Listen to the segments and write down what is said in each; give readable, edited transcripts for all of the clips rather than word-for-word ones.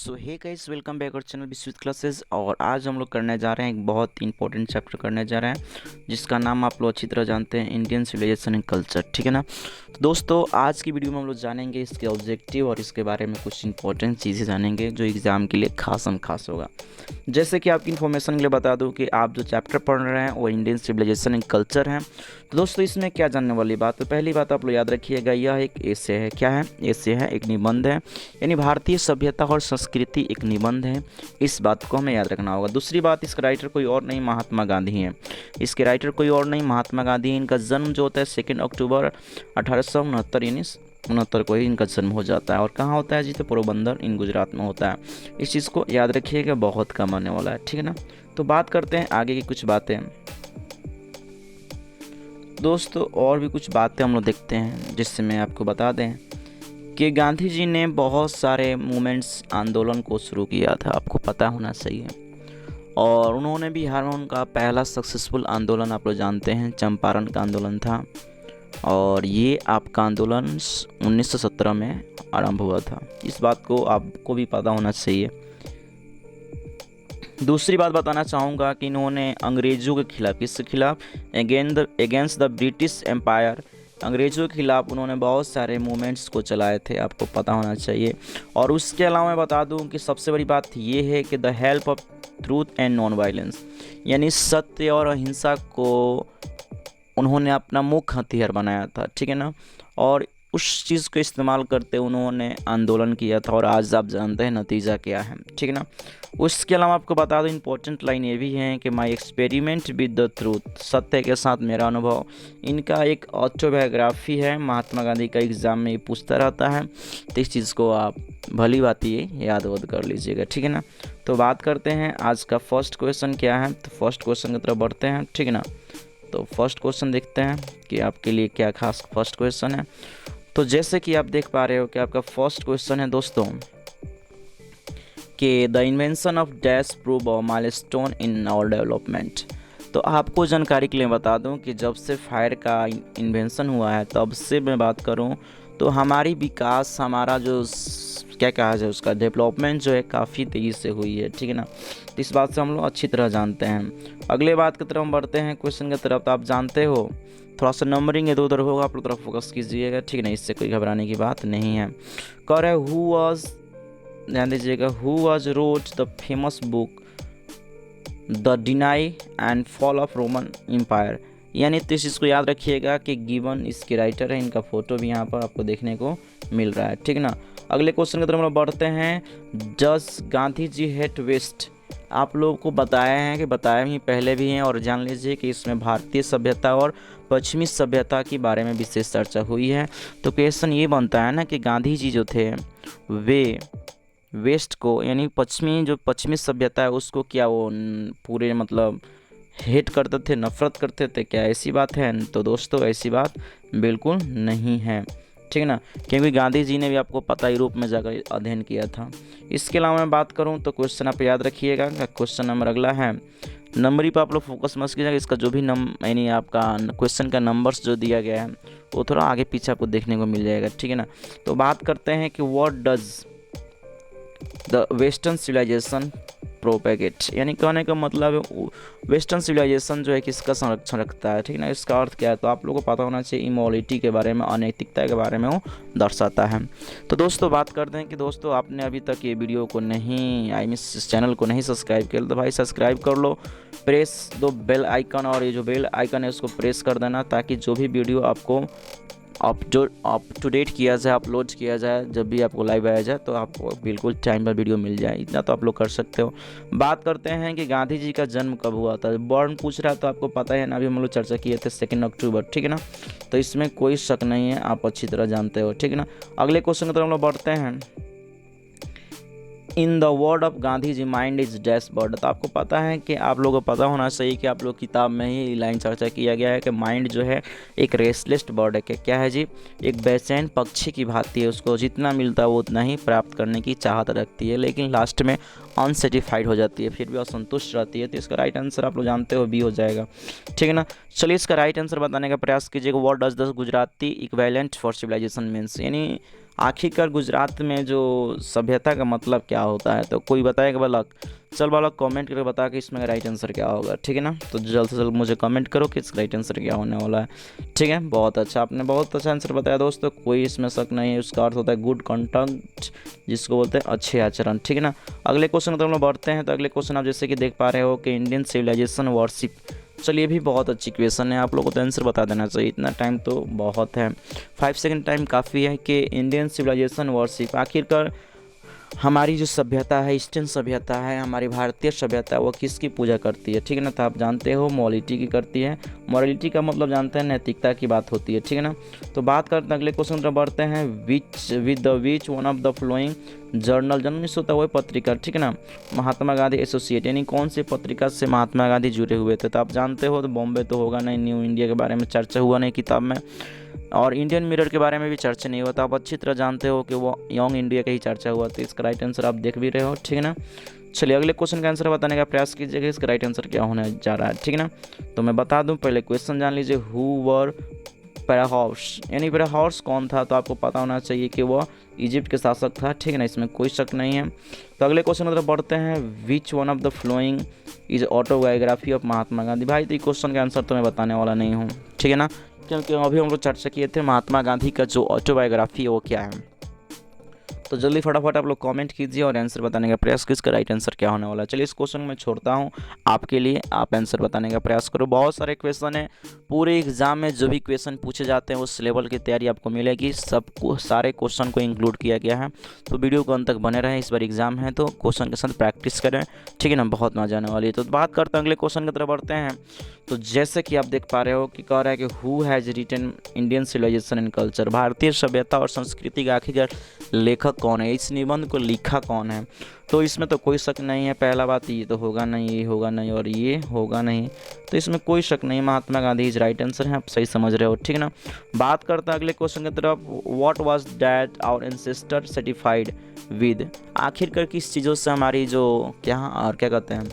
सो hey guys, welcome back और channel विश्वित classes. और आज हम लोग करने जा रहे हैं एक बहुत इंपॉर्टेंट चैप्टर करने जा रहे हैं जिसका नाम आप लोग अच्छी तरह जानते हैं, इंडियन सिविलाइजेशन एंड कल्चर। ठीक है ना। तो दोस्तों, आज की वीडियो में हम लोग जानेंगे इसके ऑब्जेक्टिव और इसके बारे में कुछ इंपॉर्टेंट चीज़ें जानेंगे जो एग्ज़ाम के लिए खास होगा। जैसे कि आपकी इन्फॉर्मेशन के लिए बता दूं कि आप जो चैप्टर पढ़ रहे हैं वो इंडियन सिविलाइजेशन एंड कल्चर है। तो दोस्तों, इसमें क्या जानने वाली बात है, पहली बात आप लोग याद रखिएगा, यह एक एसे है। क्या है? एसे है, एक निबंध है, यानी भारतीय सभ्यता और संस्कृति एक निबंध है। इस बात को हमें याद रखना होगा। दूसरी बात, इसका राइटर कोई और नहीं महात्मा गांधी हैं। इसके राइटर कोई और नहीं महात्मा गांधी हैं। इनका जन्म जो होता है 2 अक्टूबर 1869 यानी 69 को ही इनका जन्म हो जाता है। और कहाँ होता है जी? तो पोरबंदर इन गुजरात में होता है। इस चीज़ को याद रखिएगा, बहुत कम आने वाला है। ठीक है ना। तो बात करते हैं आगे की कुछ बातें। दोस्तों, और भी कुछ बातें हम लोग देखते हैं जिससे मैं आपको बता दें कि गांधी जी ने बहुत सारे मूवमेंट्स आंदोलन को शुरू किया था, आपको पता होना चाहिए। और उन्होंने बिहार में उनका पहला सक्सेसफुल आंदोलन आप लोग जानते हैं, चंपारण का आंदोलन था। और ये आपका आंदोलन 1917 में आरंभ हुआ था। इस बात को आपको भी पता होना चाहिए। दूसरी बात बताना चाहूँगा कि इन्होंने अंग्रेज़ों के खिलाफ, किसके खिलाफ? अगेंस्ट द ब्रिटिश एम्पायर, अंग्रेज़ों के खिलाफ उन्होंने बहुत सारे मूवमेंट्स को चलाए थे, आपको पता होना चाहिए। और उसके अलावा मैं बता दूं कि सबसे बड़ी बात ये है कि the help of truth and non violence, यानी सत्य और अहिंसा को उन्होंने अपना मुख्य हथियार बनाया था। ठीक है ना। और उस चीज़ को इस्तेमाल करते उन्होंने आंदोलन किया था। और आज आप जानते हैं नतीजा क्या है। ठीक है ना। उसके अलावा आपको बता दूं, इंपॉर्टेंट लाइन ये भी है कि my experiment with the truth, सत्य के साथ मेरा अनुभव। इनका एक ऑटोबायोग्राफी है, महात्मा गांधी का एग्ज़ाम में ये पूछता रहता है। तो इस चीज़ को आप भली बात ये याद कर लीजिएगा। ठीक है ना। तो बात करते हैं आज का फर्स्ट क्वेश्चन क्या है। तो फर्स्ट क्वेश्चन की तरफ बढ़ते हैं। ठीक है ना। तो फर्स्ट क्वेश्चन देखते हैं कि आपके लिए क्या खास फर्स्ट क्वेश्चन है। तो जैसे कि आप देख पा रहे हो कि आपका फर्स्ट क्वेश्चन है दोस्तों कि the invention of dash prove a milestone in our development. तो आपको जानकारी के लिए बता दूं कि जब से फायर का इन्वेंशन हुआ है तब से मैं बात करूं तो हमारी विकास, हमारा जो क्या कहा जाए, उसका डेवलपमेंट जो है काफ़ी तेज़ी से हुई है। ठीक है ना। तो इस बात से हम लोग अच्छी तरह जानते हैं। अगले बात की तरफ हम बढ़ते हैं, क्वेश्चन की तरफ। तो आप जानते हो थोड़ा सा नंबरिंग इधर उधर होगा, आप लोग तरफ फोकस कीजिएगा। ठीक है ना। इससे कोई घबराने की बात नहीं है। कह रहे हु वाज, ध्यान दीजिएगा, who was wrote the famous book the decline and fall of Roman Empire, यानी तो इस चीज़ को याद रखिएगा कि गिवन इसके राइटर है। इनका फोटो भी यहाँ पर आपको देखने को मिल रहा है। ठीक है ना। अगले क्वेश्चन की तरफ हम लोग बढ़ते हैं। जस गांधी जी हेट वेस्ट, आप लोगों को बताया है कि बताया ही पहले भी हैं। और जान लीजिए कि इसमें भारतीय सभ्यता और पश्चिमी सभ्यता के बारे में विशेष चर्चा हुई है। तो क्वेश्चन ये बनता है ना कि गांधी जी जो थे वे वेस्ट को, यानी पश्चिमी सभ्यता है उसको क्या वो पूरे मतलब हेट करते थे, नफरत करते थे? क्या ऐसी बात है? तो दोस्तों, ऐसी बात बिल्कुल नहीं है। ठीक है ना। क्योंकि गांधी जी ने भी आपको पता यूरोप में जाकर अध्ययन किया था। इसके अलावा मैं बात करूं तो क्वेश्चन आप याद रखिएगा। क्वेश्चन नंबर अगला है, नंबरी पर आप लोग फोकस मत कीजिएगा। इसका जो भी यानी आपका क्वेश्चन का नंबर्स जो दिया गया है वो थोड़ा आगे पीछे आपको देखने को मिल जाएगा। ठीक है ना। तो बात करते हैं कि what does the western civilization propagate, यानी कहने का मतलब है वेस्टर्न सिविलाइजेशन जो है किसका संरक्षण रखता है। ठीक है ना। इसका अर्थ क्या है? तो आप लोगों को पता होना चाहिए, इमोलिटी के बारे में, अनैतिकता के बारे में वो दर्शाता है। तो दोस्तों, बात करते हैं कि दोस्तों आपने अभी तक ये वीडियो को नहीं, इस चैनल को नहीं सब्सक्राइब किया तो भाई सब्सक्राइब कर लो, प्रेस दो बेल आइकन, और ये जो बेल आइकन है उसको प्रेस कर देना ताकि जो भी वीडियो आपको अप टू डेट किया जाए, अपलोड किया जाए, जब भी आपको लाइव आया जाए तो आपको बिल्कुल टाइम पर वीडियो मिल जाए। इतना तो आप लोग कर सकते हो। बात करते हैं कि गांधी जी का जन्म कब हुआ था। बॉर्न पूछ रहा है तो आपको पता है ना, अभी हम लोग चर्चा किए थे 2 अक्टूबर। ठीक है ना। तो इसमें कोई शक नहीं है, आप अच्छी तरह जानते हो। ठीक है ना। अगले क्वेश्चन की तरफ हम लोग बढ़ते हैं। In the word of Gandhi ji mind is dashboard. तो आपको पता है कि आप लोगों को पता होना चाहिए कि आप लोग किताब में ही लाइन चर्चा किया गया है कि माइंड जो है एक रेस्टलेस बर्ड है। क्या है जी? एक बेचैन पक्षी की भांति है, उसको जितना मिलता है वो उतना ही प्राप्त करने की चाहत रखती है, लेकिन लास्ट में अनसेटिस्फाइड हो जाती है, फिर भी असंतुष्ट रहती है। तो इसका राइट आंसर आप लोग जानते हो बी हो जाएगा, ठीक है ना। चलिए इसका राइट आंसर बताने का प्रयास कीजिएगा। What does the Gujarati equivalent for civilization means, यानी आखिरकार गुजरात में जो सभ्यता का मतलब क्या होता है। तो कोई बताएगा बालक? चल बालक कमेंट करके बता कि इसमें राइट आंसर क्या होगा, ठीक है ना। तो जल्द से जल्द मुझे कमेंट करो कि इसका राइट आंसर क्या होने वाला है, ठीक है। बहुत अच्छा, आपने बहुत अच्छा आंसर बताया दोस्तों, कोई इसमें शक नहीं है। उसका अर्थ होता है गुड कंडक्ट, जिसको बोलते हैं अच्छे आचरण, ठीक है ना। अगले क्वेश्चन की तरफ हम लोग बढ़ते हैं। तो अगले क्वेश्चन आप जैसे कि देख पा रहे हो कि इंडियन सिविलाइजेशन वर्शिप। चलिए ये भी बहुत अच्छी क्वेश्चन है, आप लोगों को तो आंसर बता देना चाहिए, इतना टाइम तो बहुत है, 5 सेकंड टाइम काफ़ी है। कि इंडियन सिविलाइजेशन वर्शिप, आखिरकार हमारी जो सभ्यता है, ईस्टर्न सभ्यता है, हमारी भारतीय सभ्यता है, वो किसकी पूजा करती है, ठीक है ना। तो आप जानते हो मोरालिटी की करती है। मोरालिटी का मतलब जानते हैं, नैतिकता की बात होती है, ठीक है ना। तो बात करते हैं अगले क्वेश्चन पर बढ़ते हैं। Which one of the flowing journal, journal होता है वही पत्रिका, ठीक है ना। महात्मा गांधी एसोसिएट, यानी कौन सी पत्रिका से महात्मा गांधी जुड़े हुए थे। तो आप जानते हो, तो बॉम्बे तो होगा नहीं, न्यू इंडिया के बारे में चर्चा हुआ नहीं किताब में, और इंडियन मिरर के बारे में भी चर्चा नहीं हुआ। तो आप अच्छी तरह जानते हो कि वो यंग इंडिया का ही चर्चा हुआ। तो इसका राइट आंसर आप देख भी रहे हो, ठीक है ना। चलिए अगले क्वेश्चन का आंसर बताने का प्रयास कीजिएगा, इसका राइट आंसर क्या होने जा रहा है, ठीक है ना। तो मैं बता दूं, पहले क्वेश्चन जान लीजिए। हु वर पैराहॉर्स, यानी पैराहॉर्स कौन था। तो आपको पता होना चाहिए कि वह इजिप्ट के शासक था, ठीक है ना, इसमें कोई शक नहीं है। तो अगले क्वेश्चन की तरफ बढ़ते हैं। Which one of the following is autobiography of Mahatma Gandhi. भाई तो क्वेश्चन का आंसर तो मैं बताने वाला नहीं हूँ, ठीक है ना, क्योंकि अभी हम लोग चर्चा किए थे महात्मा गांधी का जो ऑटोबायोग्राफी है वो क्या है। तो जल्दी फटाफट आप लोग कमेंट कीजिए और आंसर बताने का प्रयास कीजिए, इसका राइट आंसर क्या होने वाला है। चलिए इस क्वेश्चन में छोड़ता हूँ आपके लिए, आप आंसर बताने का प्रयास करो। बहुत सारे क्वेश्चन है, पूरे एग्जाम में जो भी क्वेश्चन पूछे जाते हैं उस लेवल की तैयारी आपको मिलेगी, सबको सारे क्वेश्चन को इंक्लूड किया गया है। तो वीडियो को अंत तक बने रहें, इस बार एग्जाम है तो क्वेश्चन के साथ प्रैक्टिस करें, ठीक है ना, बहुत मजा आने वाली है। तो बात करते हैं अगले क्वेश्चन की तरफ बढ़ते हैं। तो जैसे कि आप देख पा रहे हो कि कह रहा है कि who has written Indian civilization and culture, भारतीय सभ्यता और संस्कृति का आखिरकार लेखक कौन है, इस निबंध को लिखा कौन है। तो इसमें तो कोई शक नहीं है, पहला बात ये तो होगा नहीं, ये होगा नहीं और ये होगा नहीं, तो इसमें कोई शक नहीं, Mahatma Gandhi is right answer है, आप सही समझ रहे हो, ठीक है ना। बात करते हैं अगले क्वेश्चन की तरफ। What was that our ancestor certified with, आखिरकार किस चीज़ों से हमारी जो क्या और क्या कहते हैं,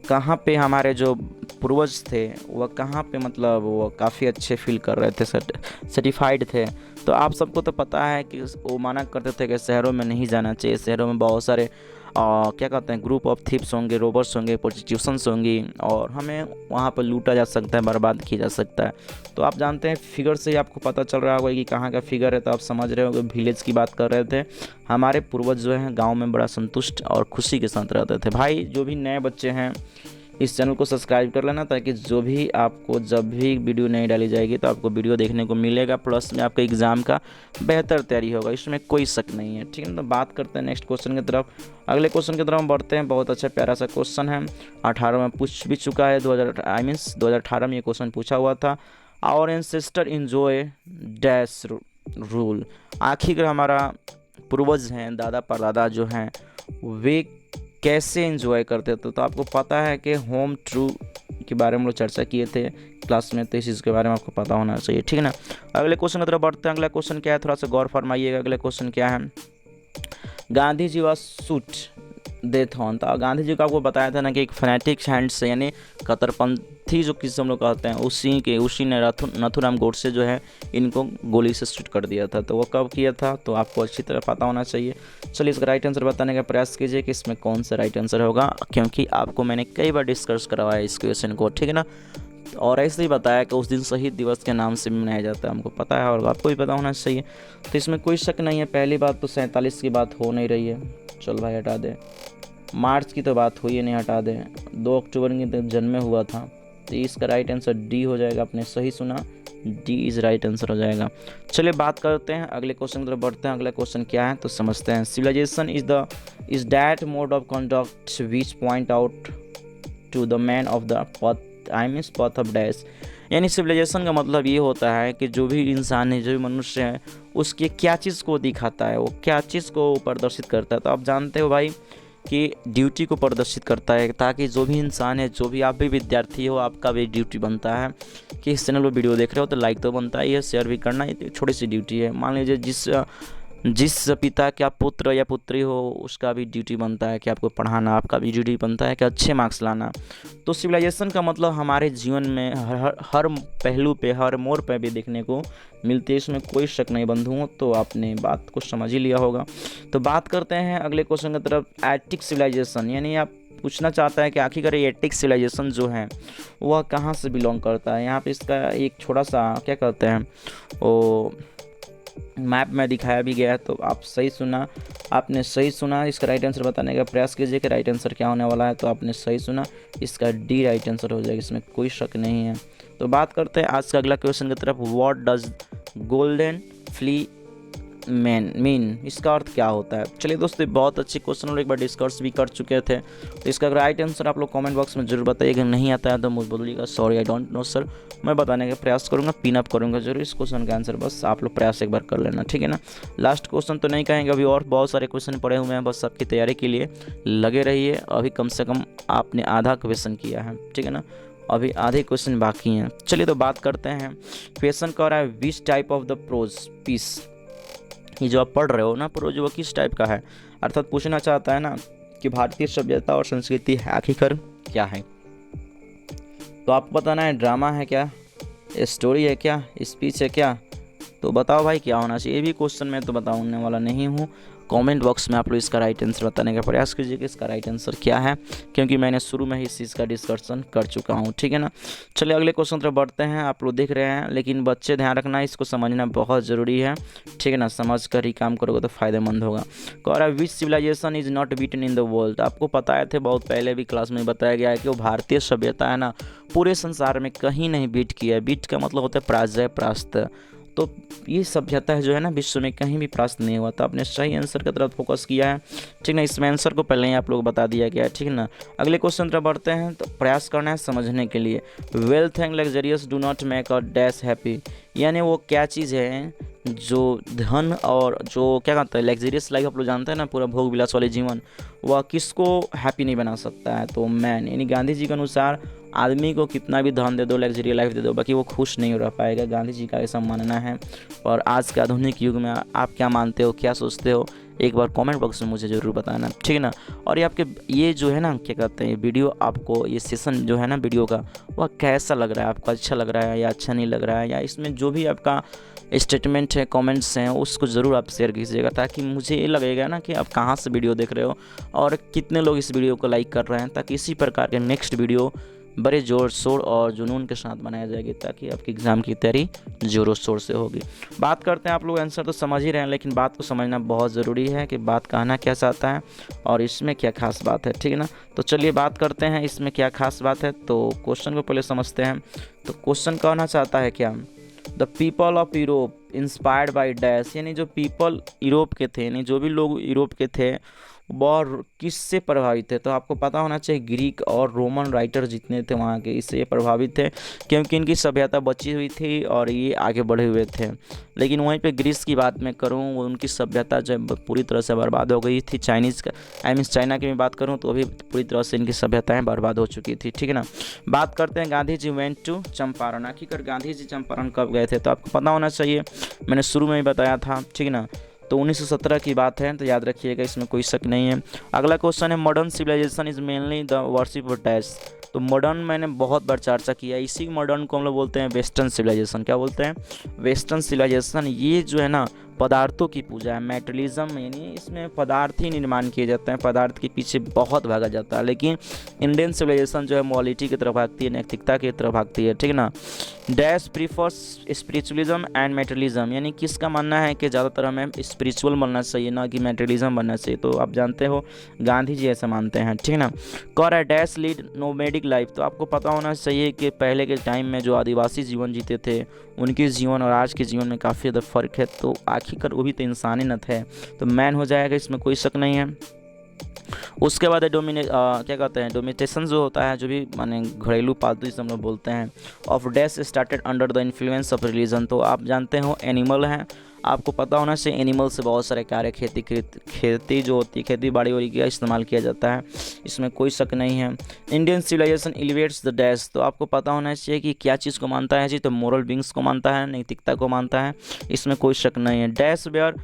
कहाँ पे हमारे जो पूर्वज थे वह कहाँ पे मतलब वो काफ़ी अच्छे फील कर रहे थे, सर्टिफाइड थे। तो आप सबको तो पता है कि वो माना करते थे कि शहरों में नहीं जाना चाहिए, शहरों में बहुत सारे क्या कहते हैं ग्रुप ऑफ थीप्स होंगे, रोबर्स होंगे, प्रोस्टिट्यूशंस होंगी और हमें वहाँ पर लूटा जा सकता है, बर्बाद किया जा सकता है। तो आप जानते हैं फिगर से ही आपको पता चल रहा होगा कि कहाँ का फिगर है। तो आप समझ रहे हो कि विलेज की बात कर रहे थे। हमारे पूर्वज जो हैं गाँव में बड़ा संतुष्ट और खुशी के साथ रहते थे। भाई जो भी नए बच्चे हैं इस चैनल को सब्सक्राइब कर लेना, ताकि जो भी आपको जब भी वीडियो नहीं डाली जाएगी तो आपको वीडियो देखने को मिलेगा, प्लस में आपका एग्ज़ाम का बेहतर तैयारी होगा, इसमें कोई शक नहीं है, ठीक है। तो बात करते हैं नेक्स्ट क्वेश्चन की तरफ। अगले क्वेश्चन की तरफ हम बढ़ते हैं। बहुत अच्छा प्यारा सा क्वेश्चन है, 18 में पूछ भी चुका है, 2018 में ये क्वेश्चन पूछा हुआ था। Our ancestor enjoy dash rule, आखिर हमारा पूर्वज हैं, दादा परदादा जो हैं वे कैसे एंजॉय करते थे। तो आपको पता है कि होम ट्रू के बारे में हम लोग चर्चा किए थे क्लास में, तो इस चीज़ के बारे में आपको पता होना चाहिए, ठीक है ना। अगले क्वेश्चन की तरफ बढ़ते हैं। अगला क्वेश्चन क्या है, थोड़ा सा गौर फरमाइएगा। अगले क्वेश्चन क्या है, Gandhi ji was shoot death on. तो गांधी जी को आपको बताया था ना कि एक फैनेटिक हैंड से, यानी कट्टरपंथी जो किसी हम लोग कहते हैं, उसी ने नथुराम गोडसे जो है इनको गोली से शूट कर दिया था। तो वो कब किया था, तो आपको अच्छी तरह पता होना चाहिए। चलिए इसका राइट आंसर बताने का प्रयास कीजिए कि इसमें कौन सा राइट आंसर होगा, क्योंकि आपको मैंने कई बार डिस्कस करवाया इस क्वेश्चन को, ठीक है ना। और ऐसे ही बताया कि उस दिन शहीद दिवस के नाम से भी मनाया जाता है, हमको पता है और आपको भी पता होना चाहिए। तो इसमें कोई शक नहीं है। पहली बात तो 47 की बात हो नहीं रही है, चल भाई हटा दे। मार्च की तो बात हुई है, नहीं हटा दे। 2 अक्टूबर की तो जन्मे हुआ था। तो इसका राइट आंसर डी हो जाएगा, आपने सही सुना, डी इज राइट आंसर हो जाएगा। चलिए बात करते हैं अगले क्वेश्चन की तरफ बढ़ते हैं। अगला क्वेश्चन क्या है तो समझते हैं। Civilization is that mode of conduct which point out to the man of the path of dash, यानी सिविलाइजेशन का मतलब ये होता है कि जो भी इंसान है, जो भी मनुष्य है, उसके क्या चीज़ को दिखाता है, वो क्या चीज़ को प्रदर्शित करता है। तो आप जानते हो भाई कि ड्यूटी को प्रदर्शित करता है, ताकि जो भी इंसान है, जो भी आप भी विद्यार्थी हो, आपका भी ड्यूटी बनता है कि इस चैनल पर वीडियो देख रहे हो तो लाइक तो बनता ही है, शेयर भी करना, ये छोटी सी ड्यूटी है। मान लीजिए जिस जिस पिता का पुत्र या पुत्री हो उसका भी ड्यूटी बनता है कि आपको पढ़ाना, आपका भी ड्यूटी बनता है कि अच्छे मार्क्स लाना। तो सिविलाइजेशन का मतलब हमारे जीवन में हर पहलू पे, हर मोड़ पे भी देखने को मिलती है, इसमें कोई शक नहीं बंधुओं। तो आपने बात को समझ ही लिया होगा। तो बात करते हैं अगले क्वेश्चन की तरफ, एटिक सिविलाइजेशन, यानी आप पूछना चाहता है कि आखिरकार ये एटिक सिविलाइजेशन जो है वह कहाँ से बिलोंग करता है। यहाँ पे इसका एक छोटा सा क्या कहते हैं वो मैप में दिखाया भी गया है। तो आप सही सुना, आपने सही सुना। इसका राइट आंसर बताने का प्रयास कीजिए कि राइट आंसर क्या होने वाला है। तो आपने सही सुना, इसका डी राइट आंसर हो जाएगा, इसमें कोई शक नहीं है। तो बात करते हैं आज का अगला क्वेश्चन की तरफ, what does golden flee mean, इसका अर्थ क्या होता है। चलिए दोस्तों, बहुत अच्छे क्वेश्चन और एक बार डिस्कस भी कर चुके थे। तो इसका राइट आंसर आप लोग कमेंट बॉक्स में जरूर बताइएगा, नहीं आता है तो मुझे बोलिएगा sorry I don't know sir, मैं बताने का प्रयास करूंगा, पिन अप करूंगा जरूर इस क्वेश्चन का आंसर, बस आप लोग प्रयास एक बार कर लेना, ठीक है ना। लास्ट क्वेश्चन तो नहीं कहेंगे, अभी और बहुत सारे क्वेश्चन पड़े हुए हैं, बस आपकी तैयारी के लिए लगे रहिए। अभी कम से कम आपने आधा क्वेश्चन किया है, ठीक है ना, अभी आधे क्वेश्चन बाकी हैं। चलिए तो बात करते हैं, क्वेश्चन कह रहा है which type of the prose piece, ये जो आप पढ़ रहे हो ना प्रोज, वो किस टाइप का है, अर्थात पूछना चाहता है ना कि भारतीय सभ्यता और संस्कृति आखिरकार क्या है। तो आपको बताना है ड्रामा है क्या, स्टोरी है क्या, स्पीच है क्या। तो बताओ भाई क्या होना चाहिए। ये भी क्वेश्चन मैं तो बताने वाला नहीं हूँ, कमेंट बॉक्स में आप लोग इसका राइट आंसर बताने का प्रयास कीजिए कि इसका राइट आंसर क्या है, क्योंकि मैंने शुरू में ही इस चीज़ का डिस्कशन कर चुका हूँ, ठीक है ना। चलिए अगले क्वेश्चन तरफ बढ़ते हैं। आप लोग देख रहे हैं, लेकिन बच्चे ध्यान रखना, इसको समझना बहुत ज़रूरी है, ठीक है ना, समझ कर ही काम करोगे तो फ़ायदेमंद होगा। कह रहा है which civilisation is not beaten in the world. आपको पता थे, बहुत पहले भी क्लास में बताया गया है कि वो भारतीय सभ्यता है ना पूरे संसार में कहीं नहीं बीट किया है। बीट का मतलब होता है पराजय, परास्त। तो ये सभ्यता है जो है ना विश्व में कहीं भी परास्त नहीं हुआ। तो आपने सही आंसर की तरफ फोकस किया है, ठीक ना, इसमें आंसर को पहले ही आप लोग बता दिया गया है, ठीक है ना। अगले क्वेश्चन तरफ बढ़ते हैं। तो प्रयास करना है समझने के लिए, wealth and luxurious do not make a dash happy, यानी वो क्या चीज़ है जो धन और जो क्या कहते हैं लग्जरियस लाइफ, आप लोग जानते हैं ना, पूरा भोग विलास वाले जीवन, वह किसको हैप्पी नहीं बना सकता है। तो मैन, यानी गांधी जी के अनुसार आदमी को कितना भी धन दे दो, लग्जरी लाइफ दे दो, बाकी वो खुश नहीं रह पाएगा। गांधी जी का ऐसा मानना है। और आज के आधुनिक युग में आप क्या मानते हो, क्या सोचते हो, एक बार कमेंट बॉक्स में मुझे ज़रूर बताना, ठीक है ना। और ये आपके ये जो है ना क्या कहते हैं वीडियो, आपको ये सेशन जो है ना वीडियो का, वह कैसा लग रहा है, आपको अच्छा लग रहा है या अच्छा नहीं लग रहा है, या इसमें जो भी आपका स्टेटमेंट है, कमेंट्स हैं, उसको ज़रूर आप शेयर कीजिएगा, ताकि मुझे ये लगेगा ना कि आप कहाँ से वीडियो देख रहे हो और कितने लोग इस वीडियो को लाइक कर रहे हैं, ताकि इसी प्रकार के नेक्स्ट वीडियो बड़े ज़ोर शोर और जुनून के साथ बनाया जाएगी, ताकि आपकी एग्ज़ाम की तैयारी ज़ोरों शोर से होगी। बात करते हैं, आप लोग आंसर तो समझ ही रहे हैं, लेकिन बात को समझना बहुत ज़रूरी है कि बात कहना क्या चाहता है और इसमें क्या खास बात है, ठीक है ना। तो चलिए बात करते हैं इसमें क्या खास बात है। तो क्वेश्चन को पहले समझते हैं। तो क्वेश्चन कहना चाहता है क्या, the people of Europe inspired by dash, यानी जो पीपल यूरोप के थे, यानी जो भी लोग यूरोप के थे वह किससे प्रभावित थे। तो आपको पता होना चाहिए ग्रीक और रोमन राइटर जितने थे वहाँ के, इससे प्रभावित थे, क्योंकि इनकी सभ्यता बची हुई थी और ये आगे बढ़े हुए थे। लेकिन वहीं पे ग्रीस की बात मैं करूँ, उनकी सभ्यता जब पूरी तरह से बर्बाद हो गई थी। चाइनीज़ का चाइना की मैं बात करूँ तो अभी पूरी तरह से इनकी सभ्यताएँ बर्बाद हो चुकी थी, ठीक है ना। बात करते हैं गांधी जी वेंट टू चंपारण, आखिरकार गांधी जी चंपारण कब गए थे। तो आपको पता होना चाहिए, मैंने शुरू में ही बताया था, ठीक है ना। तो 1917 की बात है, तो याद रखिएगा, इसमें कोई शक नहीं है। अगला क्वेश्चन है modern civilization is mainly the worship of dash. तो मॉडर्न मैंने बहुत बार चर्चा किया, इसी मॉडर्न को हम लोग बोलते हैं वेस्टर्न सिविलाइजेशन। क्या बोलते हैं, वेस्टर्न सिविलाइजेशन। ये जो है ना पदार्थों की पूजा है, मेटेरियलिज्म, यानी इसमें पदार्थ ही निर्माण किए जाते हैं, पदार्थ के पीछे बहुत भागा जाता है। लेकिन इंडियन सिविलाइजेशन जो है मोरालिटी की तरफ भागती है, नैतिकता की तरफ भागती है, ठीक है ना। Dash prefers spiritualism and materialism, यानी किसका मानना है कि ज़्यादातर हमें स्पिरिचुअल बनना चाहिए ना कि मेटेरियलिज्म बनना चाहिए। तो आप जानते हो गांधी जी ऐसा मानते हैं, ठीक है ना। कौर है डैश लीड नोमैडिक लाइफ। तो आपको पता होना चाहिए कि पहले के टाइम में जो आदिवासी जीवन जीते थे, उनके जीवन और आज के जीवन में काफ़ी ज़्यादा फ़र्क है। तो आखिरकार वो भी तो इंसानियत है, तो मैन हो जाएगा, इसमें कोई शक नहीं है। उसके बाद है क्या कहते हैं डोमिनेशन जो होता है, जो भी माने घरेलू पालतू जिसे हम लोग बोलते हैं, of dash started under the influence of religion. तो आप जानते हो एनिमल हैं, आपको पता होना चाहिए एनिमल से बहुत सारे कार्य, खेती जो होती है, खेती बाड़ी वाड़ी का इस्तेमाल किया जाता है, इसमें कोई शक नहीं है। Indian civilization elevates the dash. तो आपको पता होना चाहिए कि क्या चीज़ को मानता है जी, तो मोरल बींग्स को मानता है, नैतिकता को मानता है, इसमें कोई शक नहीं है। Dash where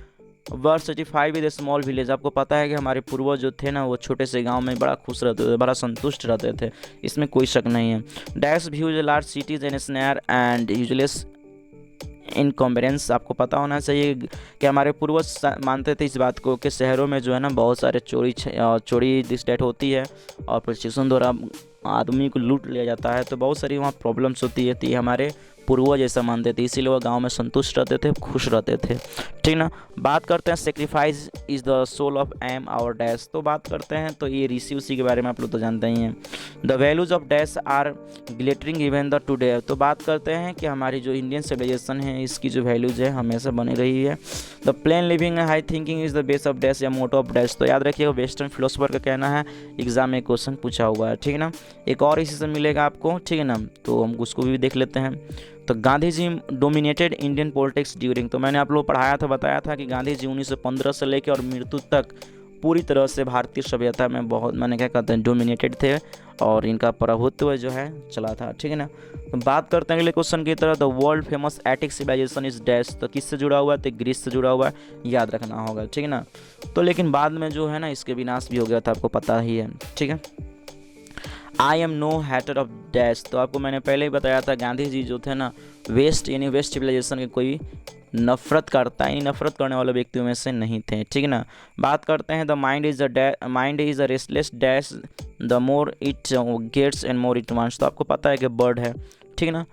were 35 with small village. आपको पता है कि हमारे पूर्वज जो थे ना वो छोटे से गांव में बड़ा खुश रहते थे, बड़ा संतुष्ट रहते थे, इसमें कोई शक नहीं है। Dash views large cities and snare and useless encumbrance. आपको पता होना चाहिए कि हमारे पूर्वज मानते थे इस बात को कि शहरों में जो है ना बहुत सारे चोरी डिस्टेट होती है और प्रशासन द्वारा आदमी को लूट लिया जाता है, तो बहुत सारी वहाँ प्रॉब्लम्स होती है। तो ये हमारे पूर्वज ऐसा मानते थे, इसीलिए वो गांव में संतुष्ट रहते थे, खुश रहते थे। ठीक ना। बात करते हैं sacrifice is the soul of um our dash. तो बात करते हैं तो ये ऋषि उसी के बारे में आप लोग तो जानते ही हैं। The values of dash are glittering even the today. तो बात करते हैं कि हमारी जो इंडियन सिविलाइजेशन है इसकी जो वैल्यूज़ है हमेशा बनी रही है। The plane living high thinking is the base of dash या मोटो ऑफ डैश। तो याद रखिएगा वेस्टर्न फिलोसफर का कहना है, एग्जाम में क्वेश्चन पूछा हुआ है। ठीक है ना। एक और इसी से मिलेगा आपको, ठीक है ना, तो हम उसको भी देख लेते हैं। तो Gandhi ji dominated Indian politics during. तो मैंने आप लोग पढ़ाया था, बताया था कि गांधी जी 1915 से लेकर और मृत्यु तक पूरी तरह से भारतीय सभ्यता में बहुत मैंने क्या कहते हैं डोमिनेटेड थे और इनका प्रभुत्व जो है चला था। ठीक है ना। तो बात करते हैं अगले क्वेश्चन की तरह। The world famous attic civilization is dash. तो किससे जुड़ा हुआ है? तो ग्रीस से जुड़ा हुआ है, याद रखना होगा। ठीक है ना। तो लेकिन बाद में जो है ना इसके विनाश भी हो गया था, आपको पता ही है। ठीक है। I am no hater of dash. तो आपको मैंने पहले ही बताया था गांधी जी जो थे ना वेस्ट यानी वेस्ट सिविलाइजेशन के कोई नफरत करने वाले व्यक्तियों में से नहीं थे। ठीक है ना। बात करते हैं the mind is a restless dash the more it gets and more it wants. तो आपको पता है कि बर्ड है। ठीक है ना।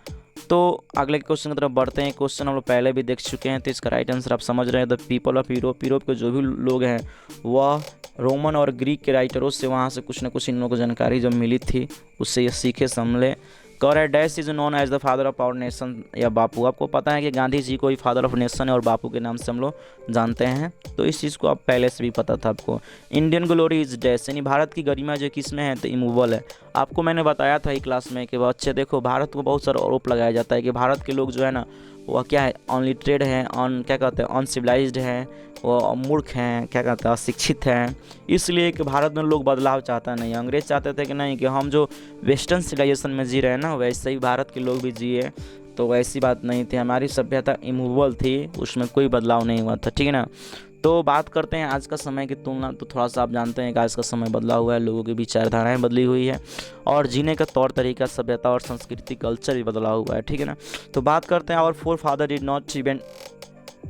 तो अगले क्वेश्चन की तरफ बढ़ते हैं। क्वेश्चन हम लोग पहले भी देख चुके हैं, तो इसका राइट आंसर आप समझ रहे हैं। The people of Europe. Europe के जो भी लोग हैं वह रोमन और ग्रीक के राइटरों से वहाँ से कुछ ना कुछ इन लोगों को जानकारी जब मिली थी उससे ये सीखे समझे। Correct. Dash is known as the father of our nation या बापू। आपको पता है कि गांधी जी को ही फादर ऑफ नेशन है और बापू के नाम से हम लोग जानते हैं, तो इस चीज़ को आप पहले से भी पता था आपको। इंडियन ग्लोरी इज डैश यानी भारत की गरिमा जो किस में है? तो इमूवेबल है। आपको मैंने बताया था ही क्लास में कि बच्चे देखो भारत को बहुत सारा आरोप लगाया जाता है कि भारत के लोग जो है ना वह क्या है अनलिटरेट हैं, क्या कहते हैं अनसिविलाइज्ड हैं, वो मूर्ख हैं, क्या कहते हैं अशिक्षित हैं। इसलिए कि भारत में लोग बदलाव चाहता नहीं। अंग्रेज चाहते थे कि नहीं कि हम जो वेस्टर्न सिविलाइजेशन में जी रहे हैं ना वैसे ही भारत के लोग भी जिए, तो वैसी बात नहीं थी। हमारी सभ्यता इमूवेबल थी, उसमें कोई बदलाव नहीं हुआ था। ठीक है ना। तो बात करते हैं आज का समय की तुलना, तो थोड़ा सा आप जानते हैं कि आज का समय बदला हुआ है, लोगों की विचारधाराएं बदली हुई है और जीने का तौर तरीका, सभ्यता और संस्कृति कल्चर भी बदला हुआ है। ठीक है ना। तो बात करते हैं our forefather did not invent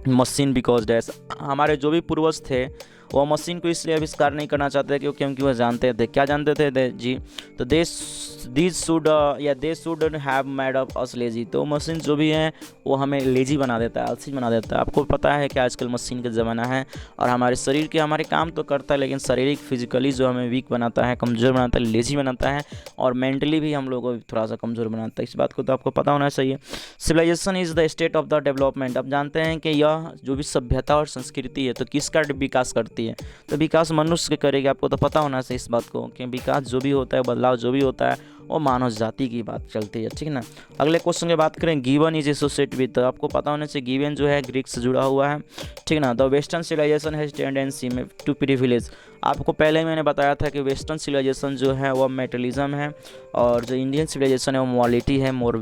machine because dash. हमारे जो भी पूर्वज थे वो मशीन को इसलिए आविष्कार नहीं करना चाहते क्योंकि वह जानते थे, क्या जानते थे जी? तो they should have made of us lazy. तो मशीन जो भी है वो हमें लेजी बना देता है, आलसी बना देता है। आपको पता है कि आजकल मशीन का ज़माना है और हमारे शरीर के हमारे काम तो करता है लेकिन शारीरिक फिजिकली जो हमें वीक बनाता है, कमज़ोर बनाता है, लेजी बनाता है और मेंटली भी हम लोगों को थोड़ा सा कमज़ोर बनाता है। इस बात को तो आपको पता होना चाहिए। Civilization is the state of the development. अब जानते हैं कि यह जो भी सभ्यता और संस्कृति है तो किसका विकास करती है? तो विकास मनुष्य के करेगा। आपको तो पता होना चाहिए इस बात को कि विकास जो भी होता है, बदलाव जो भी होता है वो मानव जाति की बात चलती है। ठीक है ना। अगले क्वेश्चन की बात करें, गिवन इज एसोसिएट विद। तो आपको पता होना चाहिए गिवन जो है ग्रीक से जुड़ा हुआ है। ठीक है ना। The western civilization has tendency में टू प्रिविलेज। आपको पहले ही मैंने बताया था कि वेस्टर्न सिविलाइजेशन जो है वह मेटलिज्म है और जो इंडियन सिविलाइजेशन है वो मोरालिटी है, मोर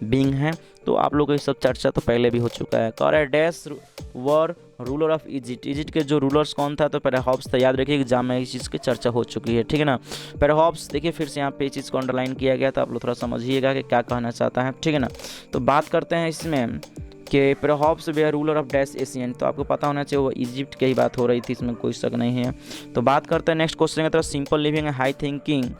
बीइंग है। तो आप लोगों को ये सब चर्चा तो पहले भी हो चुका है। Correct. Dash were ruler of Egypt. Egypt के जो रूलर्स कौन था? तो पेराहॉप्स था। याद रखिए एग्जाम में इस चीज़ की चर्चा हो चुकी है। ठीक है ना। पेराहॉप्स देखिए फिर से यहाँ पे चीज़ को अंडरलाइन किया गया था, आप लोग थोड़ा समझिएगा कि क्या कहना चाहता है। ठीक है ना। तो बात करते हैं इसमें कि पेराहॉप्स वे रूलर ऑफ डैश एशियन। तो आपको पता होना चाहिए वो इजिप्ट की ही बात हो रही थी, इसमें कोई शक नहीं है। तो बात करते हैं नेक्स्ट क्वेश्चन की तरफ, simple living high thinking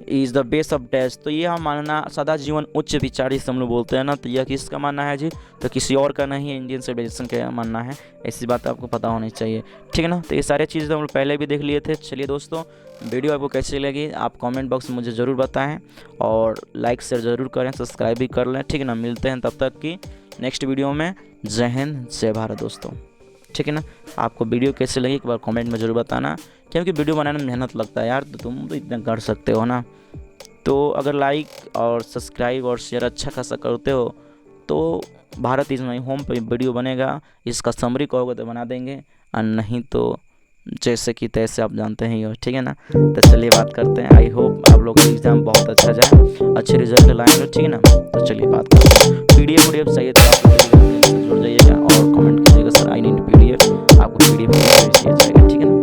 is the base of dash. तो ये हम मानना सादा जीवन उच्च विचार जिसे हम लोग बोलते हैं ना, तो यह किसका मानना है जी? तो किसी और का नहीं है, इंडियन सिविलाइजेशन का मानना है। ऐसी बात आपको पता होनी चाहिए। ठीक है ना। तो ये सारी चीज़ें हम लोग पहले भी देख लिए थे। चलिए दोस्तों, वीडियो आपको कैसी लगी आप कमेंट बॉक्स में मुझे ज़रूर बताएं और लाइक शेयर ज़रूर करें, सब्सक्राइब भी कर लें। ठीक है ना। मिलते हैं तब तक की नेक्स्ट वीडियो में। जय हिंद, जय भारत दोस्तों। ठीक है ना। आपको वीडियो कैसे लगी एक बार कमेंट में ज़रूर बताना, क्योंकि वीडियो बनाने में मेहनत लगता है यार, तो तुम तो इतना कर सकते हो ना। तो अगर लाइक और सब्सक्राइब और शेयर अच्छा खासा करते हो तो भारत इज़ माई होम पे वीडियो बनेगा, इसका समरी कहोगे तो बना देंगे और नहीं तो जैसे कि तैसे आप जानते ही हो। ठीक है ना। तो चलिए बात करते हैं। आई होप आप लोग का एग्ज़ाम बहुत अच्छा जाए, अच्छे रिजल्ट लाएंगे। ठीक है ना। तो चलिए बात करते हैं। PDF चाहिए तो आप जुड़ जाइएगा और कमेंट कीजिएगा। जाएगा सर आई नीड PDF, आपको PDF दिया जाएगा, ठीक है ना।